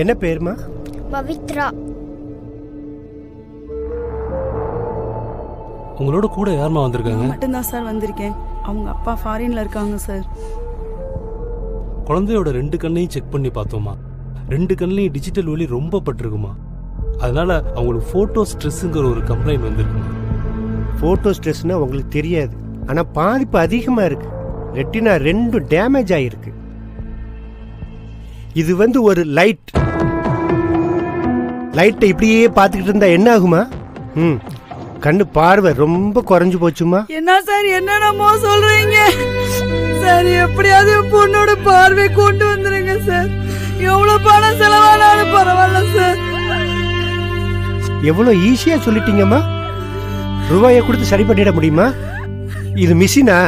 என்ன பேருமா? பவித்ரா. உங்களோட கூட யாருமா வந்திருக்காங்க? மட்டும்தான் சார் வந்திருக்கேன். அவங்க அப்பா ஃபாரின்ல இருக்காங்க சார். குழந்தையோட 2 கண்ணையும் செக் பண்ணி பார்த்தோமா, 2 கண்ணையும் டிஜிட்டல் ஒளி ரொம்ப பட்டிருக்குமா. அதனால அவங்களுக்கு போட்டோ ஸ்ட்ரெஸ்ஸுங்கிற ஒரு கம்ப்ளைண்ட் வந்திருக்குமா. போட்டோ ஸ்ட்ரெஸ்னா உங்களுக்கு தெரியாது, ஆனா பாதிப்பு அதிகமா இருக்கு. ரெட்டினா 2 டேமேஜ் ஆயிருக்கு. இது ஒரு லைட்டை இப்படியே பார்த்துக்கிட்டு இருந்தா என்ன ஆகுமா? கண்ணு பார்வை ரொம்ப குறைஞ்சு போச்சுமா. என்ன சார் என்னென்னமோ சொல்றீங்க சார்? எப்படியாவது பொண்ணோட பார்வை கொண்டு வந்துருங்க சார். எவ்வளவு பணம் செலவானாலும் பரவாயில்ல சார். எவ்வளவு ஈஸியா சொல்லிட்டீங்கம்மா. ரூபாயை கொடுத்து சரி பண்ணிட முடியுமா? இது மிஷினா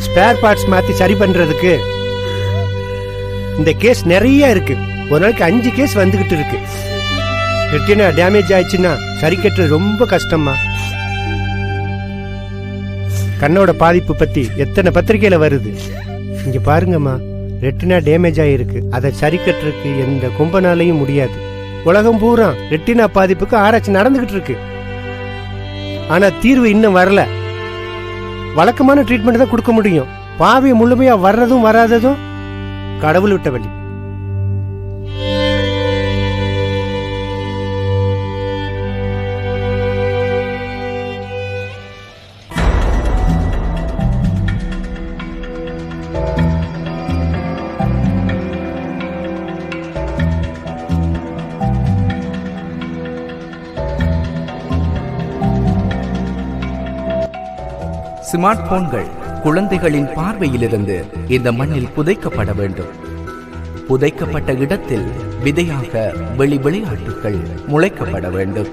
ஸ்பேர் பார்ட்ஸ் மாத்தி சரி பண்றதுக்கு? இந்த கேஸ் நிறைய இருக்கு. ஒரு நாளைக்கு 5 கேஸ் வந்துகிட்டு இருக்கு. ரெட்டினா டேமேஜ் ஆயிடுச்சுன்னா சரி கட்டுறது ரொம்ப கஷ்டமா. கண்ணோட பாதிப்பு பத்தி எத்தனை பத்திரிகையில வருது. இங்க பாருங்கம்மா, ரெட்டினா டேமேஜ் ஆயிருக்கு. அதை சரி கட்டுறதுக்கு எந்த கும்பனாலையும் முடியாது. உலகம் பூரா ரெட்டினா பாதிப்புக்கு ஆராய்ச்சி நடந்துகிட்டு இருக்கு. ஆனா தீர்வு இன்னும் வரல. வழக்கமான ட்ரீட்மெண்ட் தான் கொடுக்க முடியும். பாவை முழுமையா வர்றதும் வராததும் கடவுள் விட்ட வழி. ஸ்மார்ட் போன்கள் குழந்தைகளின் பார்வையிலிருந்து இந்த மண்ணில் புதைக்கப்பட வேண்டும். புதைக்கப்பட்ட இடத்தில் விதையாக வெளி விளையாட்டுகள் முளைக்கப்பட வேண்டும்.